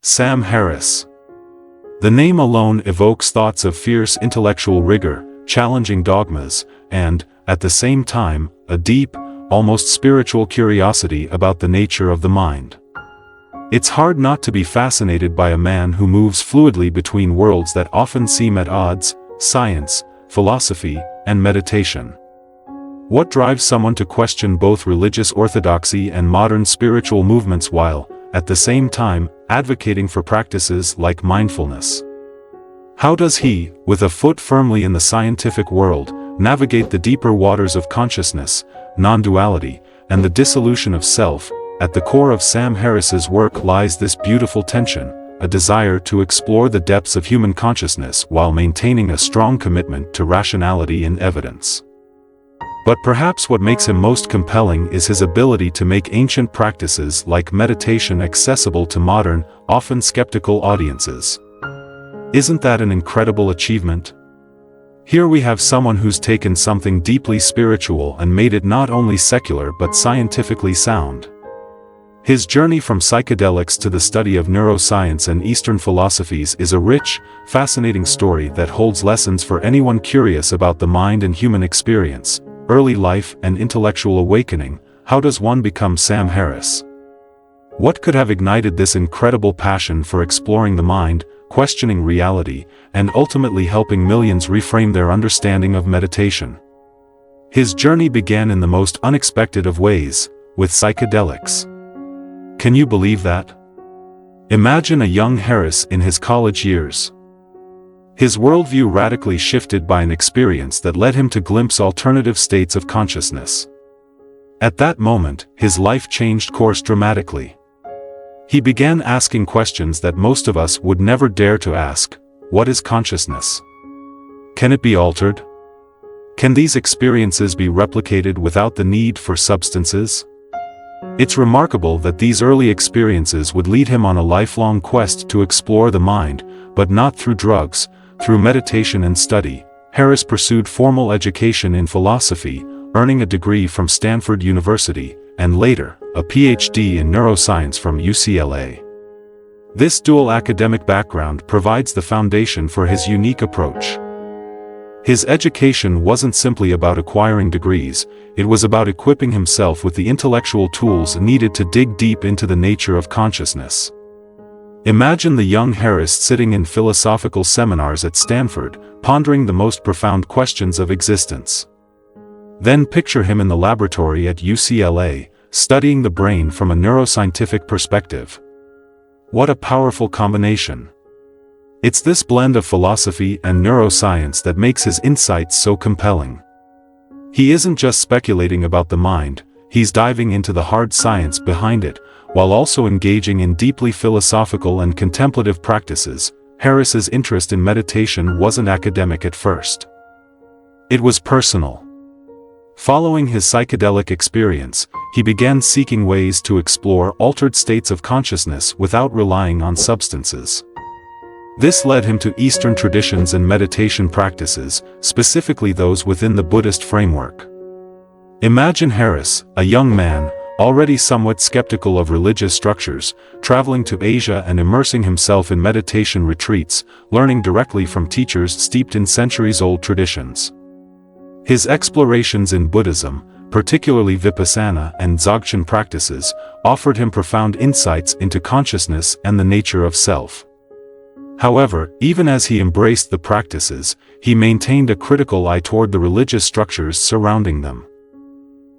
Sam Harris. The name alone evokes thoughts of fierce intellectual rigor, challenging dogmas, and, at the same time, a deep, almost spiritual curiosity about the nature of the mind. It's hard not to be fascinated by a man who moves fluidly between worlds that often seem at odds: science, philosophy, and meditation. What drives someone to question both religious orthodoxy and modern spiritual movements while, at the same time, advocating for practices like mindfulness? How does he, with a foot firmly in the scientific world, navigate the deeper waters of consciousness, non-duality, and the dissolution of self? At the core of Sam Harris's work lies this beautiful tension, a desire to explore the depths of human consciousness while maintaining a strong commitment to rationality and evidence. But perhaps what makes him most compelling is his ability to make ancient practices like meditation accessible to modern, often skeptical audiences. Isn't that an incredible achievement? Here we have someone who's taken something deeply spiritual and made it not only secular but scientifically sound. His journey from psychedelics to the study of neuroscience and Eastern philosophies is a rich, fascinating story that holds lessons for anyone curious about the mind and human experience. Early life and intellectual awakening. How does one become Sam Harris? What could have ignited this incredible passion for exploring the mind, questioning reality, and ultimately helping millions reframe their understanding of meditation? His journey began in the most unexpected of ways, with psychedelics. Can you believe that? Imagine a young Harris in his college years. His worldview radically shifted by an experience that led him to glimpse alternative states of consciousness. At that moment, his life changed course dramatically. He began asking questions that most of us would never dare to ask. What is consciousness? Can it be altered? Can these experiences be replicated without the need for substances? It's remarkable that these early experiences would lead him on a lifelong quest to explore the mind, but not through drugs. Through meditation and study, Harris pursued formal education in philosophy, earning a degree from Stanford University, and later, a PhD in neuroscience from UCLA. This dual academic background provides the foundation for his unique approach. His education wasn't simply about acquiring degrees, it was about equipping himself with the intellectual tools needed to dig deep into the nature of consciousness. Imagine the young Harris sitting in philosophical seminars at Stanford, pondering the most profound questions of existence. Then picture him in the laboratory at UCLA, studying the brain from a neuroscientific perspective. What a powerful combination! It's this blend of philosophy and neuroscience that makes his insights so compelling. He isn't just speculating about the mind, he's diving into the hard science behind it, while also engaging in deeply philosophical and contemplative practices. Harris's interest in meditation wasn't academic at first. It was personal. Following his psychedelic experience, he began seeking ways to explore altered states of consciousness without relying on substances. This led him to Eastern traditions and meditation practices, specifically those within the Buddhist framework. Imagine Harris, a young man, already somewhat skeptical of religious structures, traveling to Asia and immersing himself in meditation retreats, learning directly from teachers steeped in centuries-old traditions. His explorations in Buddhism, particularly Vipassana and Dzogchen practices, offered him profound insights into consciousness and the nature of self. However, even as he embraced the practices, he maintained a critical eye toward the religious structures surrounding them.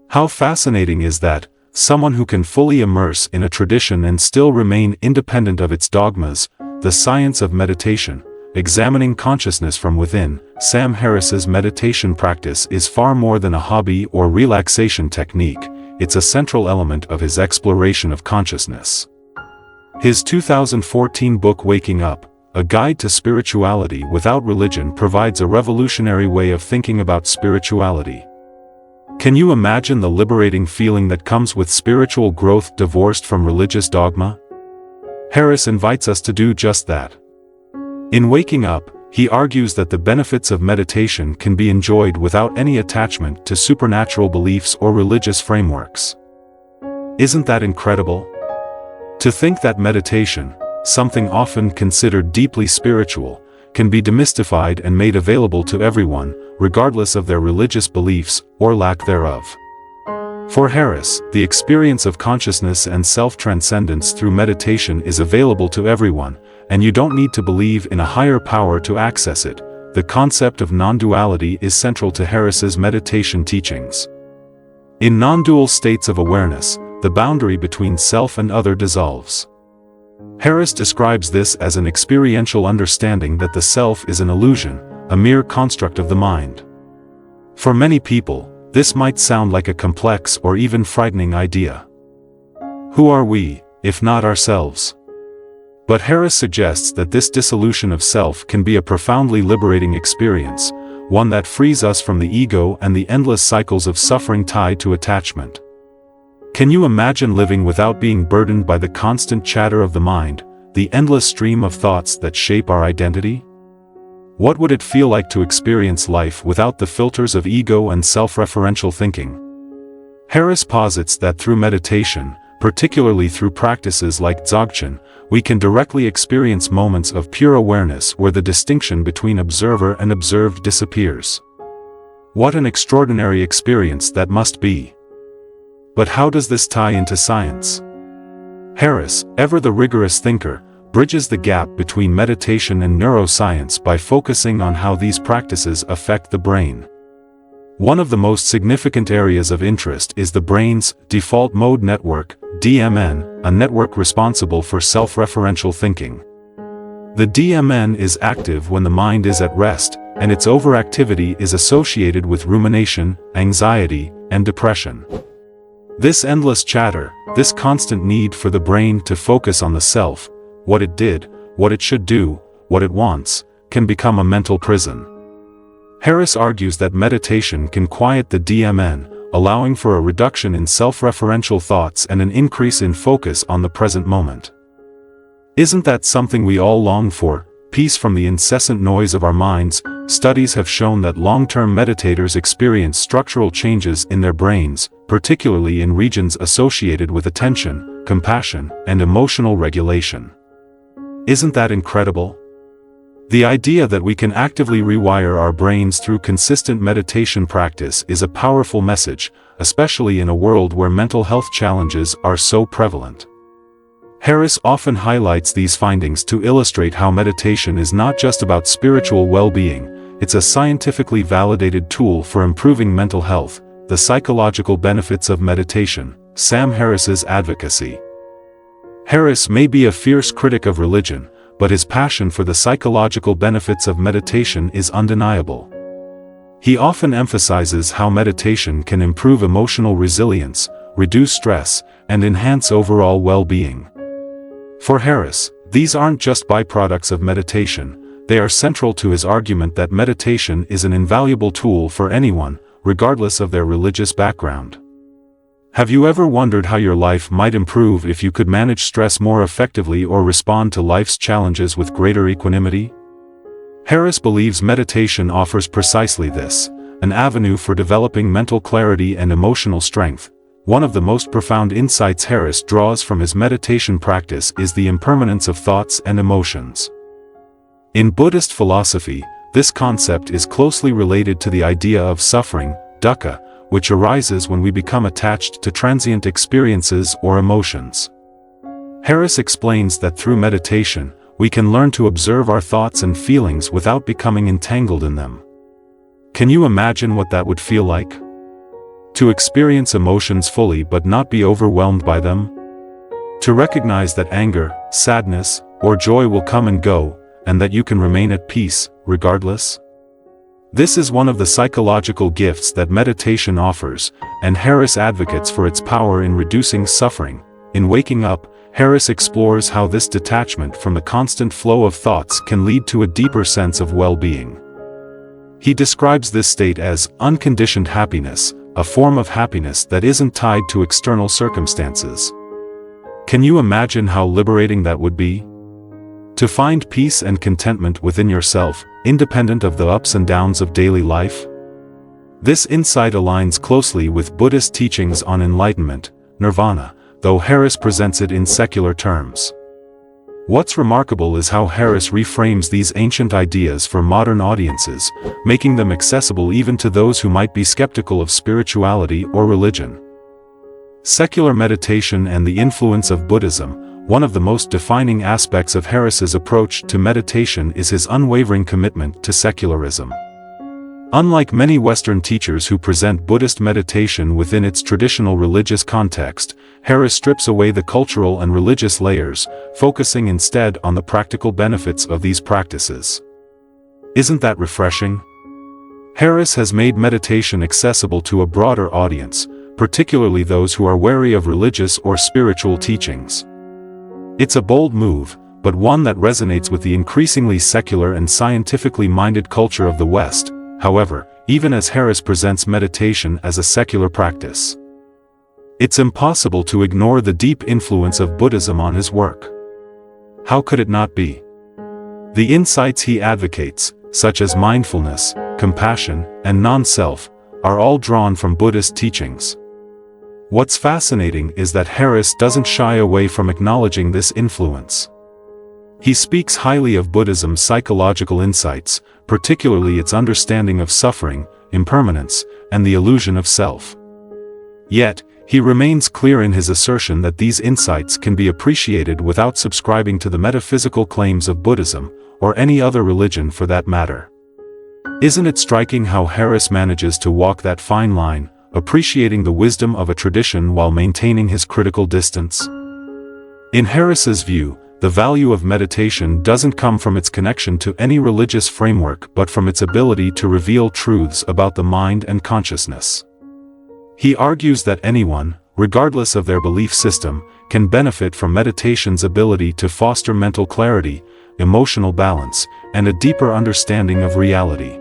How fascinating is that, someone who can fully immerse in a tradition and still remain independent of its dogmas, the science of meditation, examining consciousness from within. Sam Harris's meditation practice is far more than a hobby or relaxation technique, it's a central element of his exploration of consciousness. His 2014 book Waking Up, A Guide to Spirituality Without Religion provides a revolutionary way of thinking about spirituality. Can you imagine the liberating feeling that comes with spiritual growth divorced from religious dogma? Harris invites us to do just that. In Waking Up, he argues that the benefits of meditation can be enjoyed without any attachment to supernatural beliefs or religious frameworks. Isn't that incredible? To think that meditation, something often considered deeply spiritual, can be demystified and made available to everyone, regardless of their religious beliefs or lack thereof. For Harris, the experience of consciousness and self-transcendence through meditation is available to everyone, and you don't need to believe in a higher power to access it. The concept of non-duality is central to Harris's meditation teachings. In non-dual states of awareness, the boundary between self and other dissolves. Harris describes this as an experiential understanding that the self is an illusion, a mere construct of the mind. For many people, this might sound like a complex or even frightening idea. Who are we, if not ourselves? But Harris suggests that this dissolution of self can be a profoundly liberating experience, one that frees us from the ego and the endless cycles of suffering tied to attachment. Can you imagine living without being burdened by the constant chatter of the mind, the endless stream of thoughts that shape our identity? What would it feel like to experience life without the filters of ego and self-referential thinking? Harris posits that through meditation, particularly through practices like Dzogchen, we can directly experience moments of pure awareness where the distinction between observer and observed disappears. What an extraordinary experience that must be! But how does this tie into science? Harris, ever the rigorous thinker, bridges the gap between meditation and neuroscience by focusing on how these practices affect the brain. One of the most significant areas of interest is the brain's default mode network, DMN, a network responsible for self-referential thinking. The DMN is active when the mind is at rest, and its overactivity is associated with rumination, anxiety, and depression. This endless chatter, this constant need for the brain to focus on the self, what it did, what it should do, what it wants, can become a mental prison. Harris argues that meditation can quiet the DMN, allowing for a reduction in self-referential thoughts and an increase in focus on the present moment. Isn't that something we all long for, peace from the incessant noise of our minds? Studies have shown that long-term meditators experience structural changes in their brains, particularly in regions associated with attention, compassion, and emotional regulation. Isn't that incredible? The idea that we can actively rewire our brains through consistent meditation practice is a powerful message, especially in a world where mental health challenges are so prevalent. Harris often highlights these findings to illustrate how meditation is not just about spiritual well-being, it's a scientifically validated tool for improving mental health. The psychological benefits of meditation, Sam Harris's advocacy. Harris may be a fierce critic of religion, but his passion for the psychological benefits of meditation is undeniable. He often emphasizes how meditation can improve emotional resilience, reduce stress, and enhance overall well-being. For Harris, these aren't just byproducts of meditation, they are central to his argument that meditation is an invaluable tool for anyone, regardless of their religious background. Have you ever wondered how your life might improve if you could manage stress more effectively or respond to life's challenges with greater equanimity? Harris believes meditation offers precisely this, an avenue for developing mental clarity and emotional strength. One of the most profound insights Harris draws from his meditation practice is the impermanence of thoughts and emotions. In Buddhist philosophy, this concept is closely related to the idea of suffering, dukkha, which arises when we become attached to transient experiences or emotions. Harris explains that through meditation, we can learn to observe our thoughts and feelings without becoming entangled in them. Can you imagine what that would feel like? To experience emotions fully but not be overwhelmed by them? To recognize that anger, sadness, or joy will come and go, and that you can remain at peace, regardless? This is one of the psychological gifts that meditation offers, and Harris advocates for its power in reducing suffering. In Waking Up, Harris explores how this detachment from the constant flow of thoughts can lead to a deeper sense of well-being. He describes this state as unconditioned happiness, a form of happiness that isn't tied to external circumstances. Can you imagine how liberating that would be? To find peace and contentment within yourself, independent of the ups and downs of daily life? This insight aligns closely with Buddhist teachings on enlightenment, nirvana, though Harris presents it in secular terms. What's remarkable is how Harris reframes these ancient ideas for modern audiences, making them accessible even to those who might be skeptical of spirituality or religion. Secular meditation and the influence of Buddhism. One of the most defining aspects of Harris's approach to meditation is his unwavering commitment to secularism. Unlike many Western teachers who present Buddhist meditation within its traditional religious context, Harris strips away the cultural and religious layers, focusing instead on the practical benefits of these practices. Isn't that refreshing? Harris has made meditation accessible to a broader audience, particularly those who are wary of religious or spiritual teachings. It's a bold move, but one that resonates with the increasingly secular and scientifically minded culture of the West. However, even as Harris presents meditation as a secular practice, it's impossible to ignore the deep influence of Buddhism on his work. How could it not be? The insights he advocates, such as mindfulness, compassion, and non-self, are all drawn from Buddhist teachings. What's fascinating is that Harris doesn't shy away from acknowledging this influence. He speaks highly of Buddhism's psychological insights, particularly its understanding of suffering, impermanence, and the illusion of self. Yet, he remains clear in his assertion that these insights can be appreciated without subscribing to the metaphysical claims of Buddhism, or any other religion for that matter. Isn't it striking how Harris manages to walk that fine line, appreciating the wisdom of a tradition while maintaining his critical distance? In Harris's view, the value of meditation doesn't come from its connection to any religious framework but from its ability to reveal truths about the mind and consciousness. He argues that anyone, regardless of their belief system, can benefit from meditation's ability to foster mental clarity, emotional balance, and a deeper understanding of reality.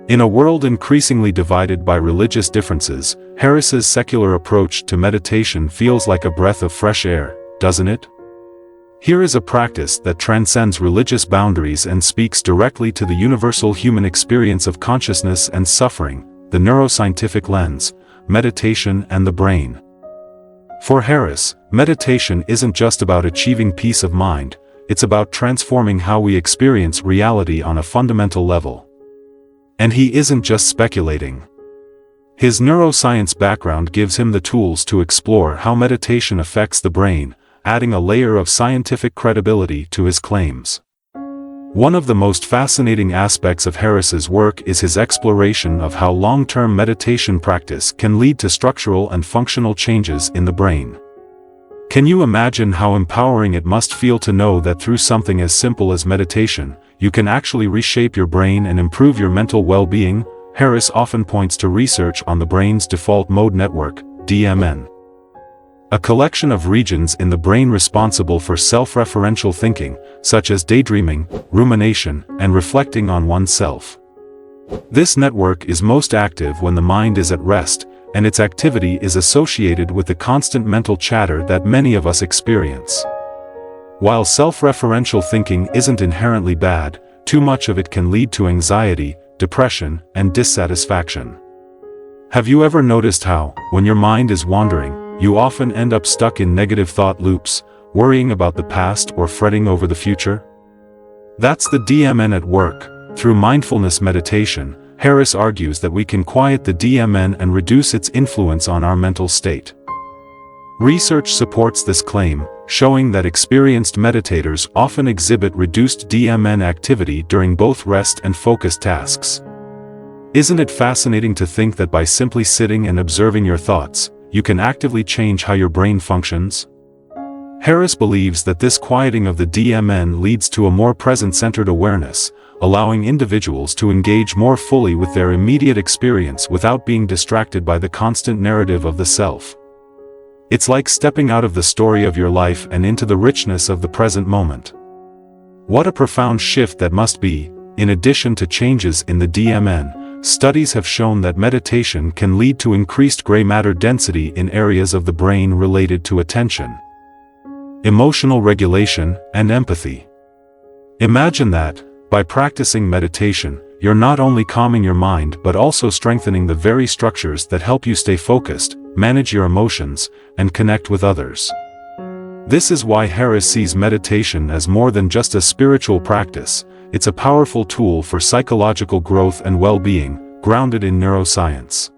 In a world increasingly divided by religious differences, Harris's secular approach to meditation feels like a breath of fresh air, doesn't it? Here is a practice that transcends religious boundaries and speaks directly to the universal human experience of consciousness and suffering, the neuroscientific lens, meditation and the brain. For Harris, meditation isn't just about achieving peace of mind, it's about transforming how we experience reality on a fundamental level. And he isn't just speculating. His neuroscience background gives him the tools to explore how meditation affects the brain, adding a layer of scientific credibility to his claims. One of the most fascinating aspects of Harris's work is his exploration of how long-term meditation practice can lead to structural and functional changes in the brain. Can you imagine how empowering it must feel to know that through something as simple as meditation, you can actually reshape your brain and improve your mental well-being? Harris often points to research on the brain's default mode network, DMN. A collection of regions in the brain responsible for self-referential thinking, such as daydreaming, rumination, and reflecting on oneself. This network is most active when the mind is at rest, and its activity is associated with the constant mental chatter that many of us experience. While self-referential thinking isn't inherently bad, too much of it can lead to anxiety, depression, and dissatisfaction. Have you ever noticed how, when your mind is wandering, you often end up stuck in negative thought loops, worrying about the past or fretting over the future? That's the DMN at work. Through mindfulness meditation, Harris argues that we can quiet the DMN and reduce its influence on our mental state. Research supports this claim, showing that experienced meditators often exhibit reduced DMN activity during both rest and focus tasks. Isn't it fascinating to think that by simply sitting and observing your thoughts, you can actively change how your brain functions? Harris believes that this quieting of the DMN leads to a more present-centered awareness, allowing individuals to engage more fully with their immediate experience without being distracted by the constant narrative of the self. It's like stepping out of the story of your life and into the richness of the present moment. What a profound shift that must be. In addition to changes in the DMN, studies have shown that meditation can lead to increased gray matter density in areas of the brain related to attention, emotional regulation, and empathy. Imagine that, by practicing meditation, you're not only calming your mind but also strengthening the very structures that help you stay focused, manage your emotions, and connect with others. This is why Harris sees meditation as more than just a spiritual practice. It's a powerful tool for psychological growth and well-being, grounded in neuroscience.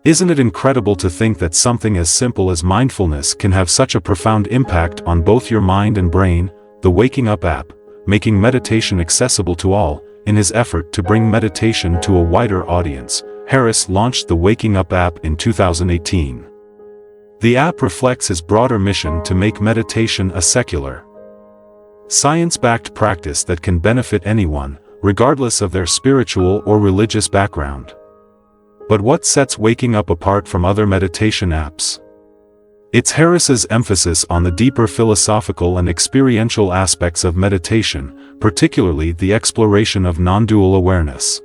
Isn't it incredible to think that something as simple as mindfulness can have such a profound impact on both your mind and brain? The Waking Up app, making meditation accessible to all. In his effort to bring meditation to a wider audience, Harris launched the Waking Up app in 2018. The app reflects his broader mission to make meditation a secular, science-backed practice that can benefit anyone, regardless of their spiritual or religious background. But what sets Waking Up apart from other meditation apps? It's Harris's emphasis on the deeper philosophical and experiential aspects of meditation, particularly the exploration of non-dual awareness.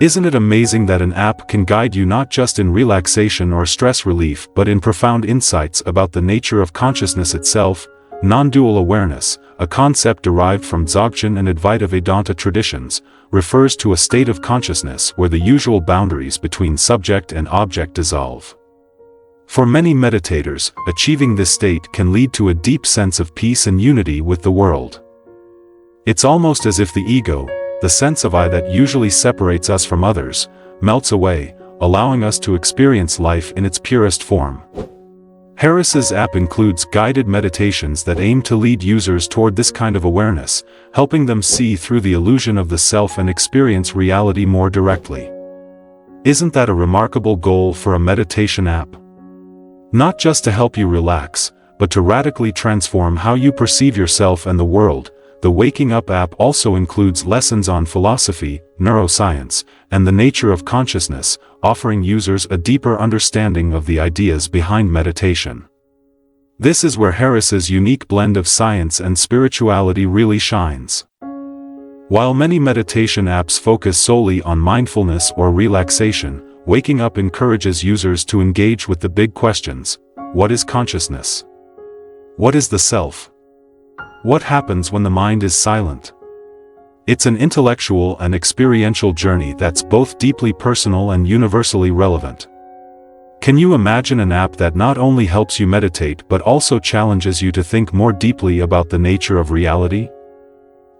Isn't it amazing that an app can guide you not just in relaxation or stress relief but in profound insights about the nature of consciousness itself? Non-dual awareness, a concept derived from Dzogchen and Advaita Vedanta traditions, refers to a state of consciousness where the usual boundaries between subject and object dissolve. For many meditators, achieving this state can lead to a deep sense of peace and unity with the world. It's almost as if the ego, the sense of I that usually separates us from others, melts away, allowing us to experience life in its purest form. Harris's app includes guided meditations that aim to lead users toward this kind of awareness, helping them see through the illusion of the self and experience reality more directly. Isn't that a remarkable goal for a meditation app? Not just to help you relax, but to radically transform how you perceive yourself and the world. The Waking Up app also includes lessons on philosophy, neuroscience, and the nature of consciousness, offering users a deeper understanding of the ideas behind meditation. This is where Harris's unique blend of science and spirituality really shines. While many meditation apps focus solely on mindfulness or relaxation, Waking Up encourages users to engage with the big questions. What is consciousness? What is the self? What happens when the mind is silent? It's an intellectual and experiential journey that's both deeply personal and universally relevant. Can you imagine an app that not only helps you meditate but also challenges you to think more deeply about the nature of reality?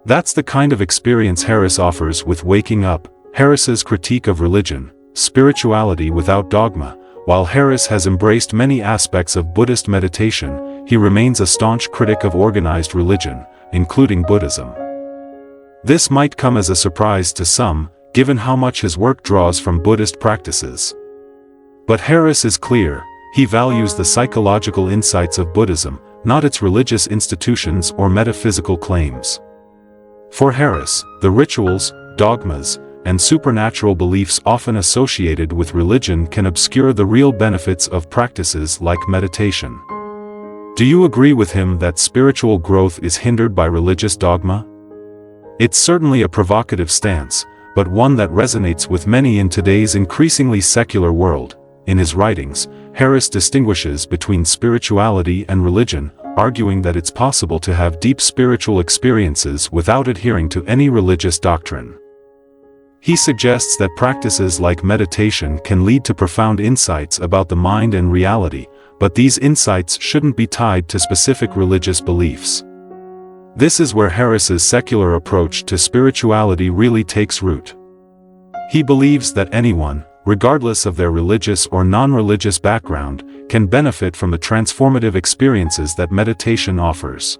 That's the kind of experience Harris offers with Waking Up. Harris's critique of religion, spirituality without dogma. While Harris has embraced many aspects of Buddhist meditation, he remains a staunch critic of organized religion, including Buddhism. This might come as a surprise to some, given how much his work draws from Buddhist practices. But Harris is clear: he values the psychological insights of Buddhism, not its religious institutions or metaphysical claims. For Harris, the rituals, dogmas, and supernatural beliefs often associated with religion can obscure the real benefits of practices like meditation. Do you agree with him that spiritual growth is hindered by religious dogma? It's certainly a provocative stance, but one that resonates with many in today's increasingly secular world. In his writings, Harris distinguishes between spirituality and religion, arguing that it's possible to have deep spiritual experiences without adhering to any religious doctrine. He suggests that practices like meditation can lead to profound insights about the mind and reality, but these insights shouldn't be tied to specific religious beliefs. This is where Harris's secular approach to spirituality really takes root. He believes that anyone, regardless of their religious or non-religious background, can benefit from the transformative experiences that meditation offers.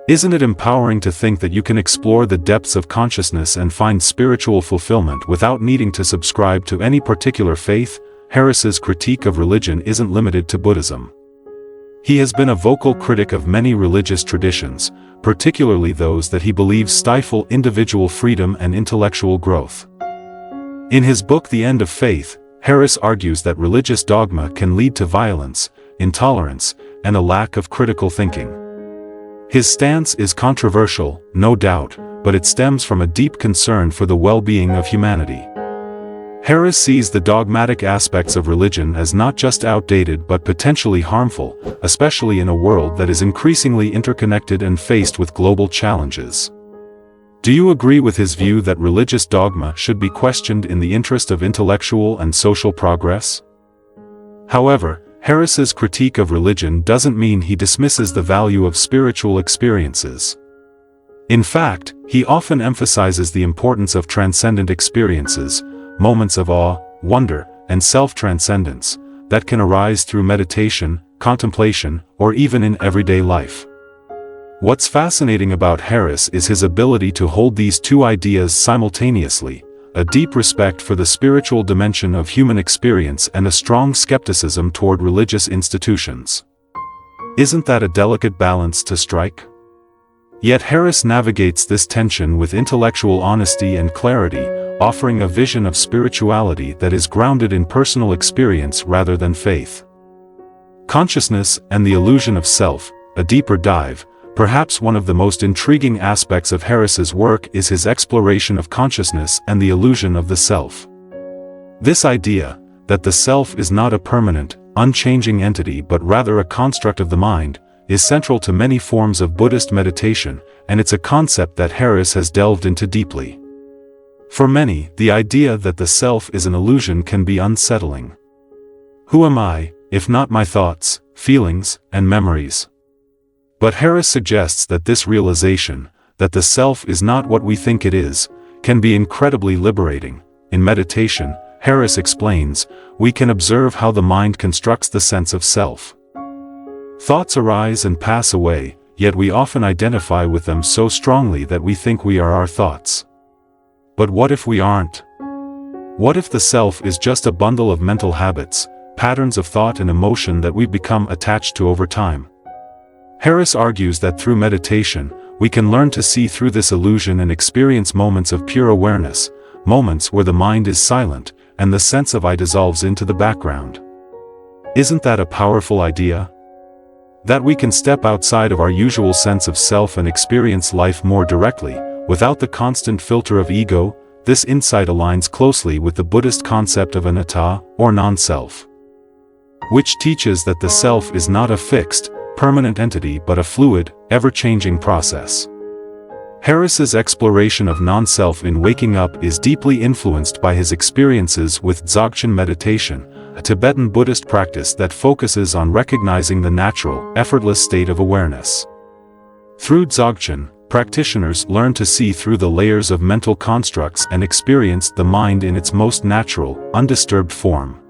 Isn't it empowering to think that you can explore the depths of consciousness and find spiritual fulfillment without needing to subscribe to any particular faith? Harris's critique of religion isn't limited to Buddhism. He has been a vocal critic of many religious traditions, particularly those that he believes stifle individual freedom and intellectual growth. In his book The End of Faith, Harris argues that religious dogma can lead to violence, intolerance, and a lack of critical thinking. His stance is controversial, no doubt, but it stems from a deep concern for the well-being of humanity. Harris sees the dogmatic aspects of religion as not just outdated but potentially harmful, especially in a world that is increasingly interconnected and faced with global challenges. Do you agree with his view that religious dogma should be questioned in the interest of intellectual and social progress? However, Harris's critique of religion doesn't mean he dismisses the value of spiritual experiences. In fact, he often emphasizes the importance of transcendent experiences, moments of awe, wonder, and self-transcendence, that can arise through meditation, contemplation, or even in everyday life. What's fascinating about Harris is his ability to hold these two ideas simultaneously, a deep respect for the spiritual dimension of human experience and a strong skepticism toward religious institutions. Isn't that a delicate balance to strike? Yet Harris navigates this tension with intellectual honesty and clarity, offering a vision of spirituality that is grounded in personal experience rather than faith. Consciousness and the illusion of self, a deeper dive. Perhaps one of the most intriguing aspects of Harris's work is his exploration of consciousness and the illusion of the self. This idea, that the self is not a permanent, unchanging entity but rather a construct of the mind, is central to many forms of Buddhist meditation, and it's a concept that Harris has delved into deeply. For many, the idea that the self is an illusion can be unsettling. Who am I, if not my thoughts, feelings, and memories? But Harris suggests that this realization, that the self is not what we think it is, can be incredibly liberating. In meditation, Harris explains, we can observe how the mind constructs the sense of self. Thoughts arise and pass away, yet we often identify with them so strongly that we think we are our thoughts. But what if we aren't? What if the self is just a bundle of mental habits, patterns of thought and emotion that we've become attached to over time? Harris argues that through meditation, we can learn to see through this illusion and experience moments of pure awareness, moments where the mind is silent, and the sense of I dissolves into the background. Isn't that a powerful idea? That we can step outside of our usual sense of self and experience life more directly, without the constant filter of ego. This insight aligns closely with the Buddhist concept of anatta, or non-self, which teaches that the self is not a fixed, permanent entity but a fluid, ever-changing process. Harris's exploration of non-self in Waking Up is deeply influenced by his experiences with Dzogchen meditation, a Tibetan Buddhist practice that focuses on recognizing the natural, effortless state of awareness. Through Dzogchen, practitioners learn to see through the layers of mental constructs and experience the mind in its most natural, undisturbed form.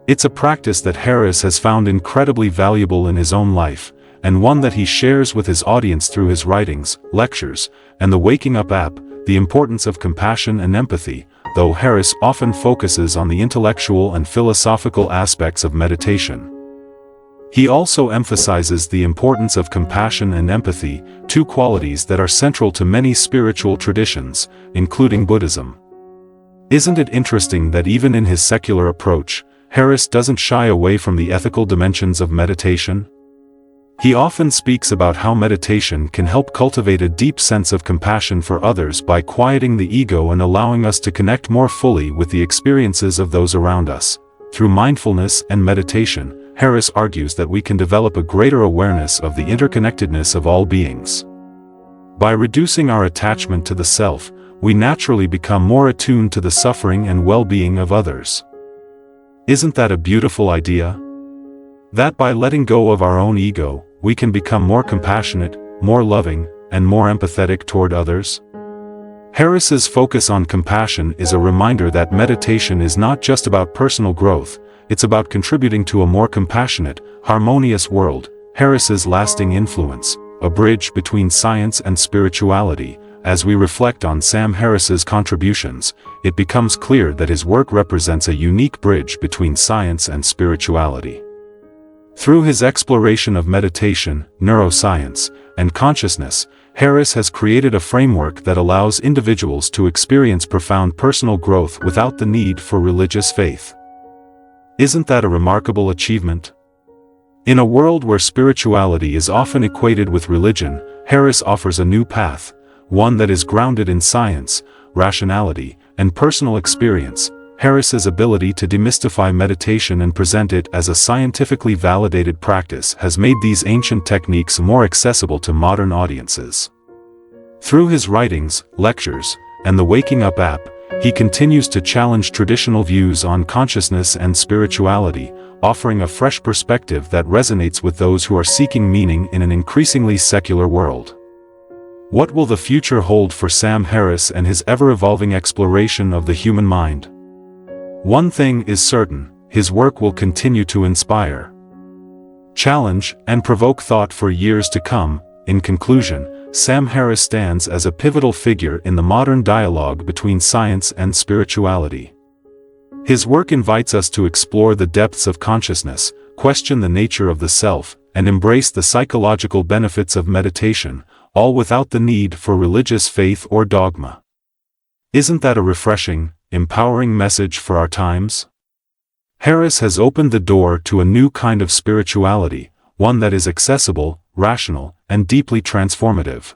It's a practice that Harris has found incredibly valuable in his own life, and one that he shares with his audience through his writings, lectures, and the Waking Up app. The importance of compassion and empathy, though Harris often focuses on the intellectual and philosophical aspects of meditation. He also emphasizes the importance of compassion and empathy, two qualities that are central to many spiritual traditions, including Buddhism. Isn't it interesting that even in his secular approach, Harris doesn't shy away from the ethical dimensions of meditation? He often speaks about how meditation can help cultivate a deep sense of compassion for others by quieting the ego and allowing us to connect more fully with the experiences of those around us. Through mindfulness and meditation, Harris argues that we can develop a greater awareness of the interconnectedness of all beings. By reducing our attachment to the self, we naturally become more attuned to the suffering and well-being of others. Isn't that a beautiful idea? That by letting go of our own ego, we can become more compassionate, more loving, and more empathetic toward others? Harris's focus on compassion is a reminder that meditation is not just about personal growth, it's about contributing to a more compassionate, harmonious world. Harris's lasting influence, a bridge between science and spirituality. As we reflect on Sam Harris's contributions, it becomes clear that his work represents a unique bridge between science and spirituality. Through his exploration of meditation, neuroscience, and consciousness, Harris has created a framework that allows individuals to experience profound personal growth without the need for religious faith. Isn't that a remarkable achievement? In a world where spirituality is often equated with religion, Harris offers a new path, one that is grounded in science, rationality, and personal experience. Harris's ability to demystify meditation and present it as a scientifically validated practice has made these ancient techniques more accessible to modern audiences. Through his writings, lectures, and the Waking Up app, he continues to challenge traditional views on consciousness and spirituality, offering a fresh perspective that resonates with those who are seeking meaning in an increasingly secular world. What will the future hold for Sam Harris and his ever-evolving exploration of the human mind? One thing is certain: his work will continue to inspire, challenge, and provoke thought for years to come. In conclusion, Sam Harris stands as a pivotal figure in the modern dialogue between science and spirituality. His work invites us to explore the depths of consciousness, question the nature of the self, and embrace the psychological benefits of meditation, all without the need for religious faith or dogma. Isn't that a refreshing, empowering message for our times? Harris has opened the door to a new kind of spirituality, one that is accessible, rational, and deeply transformative.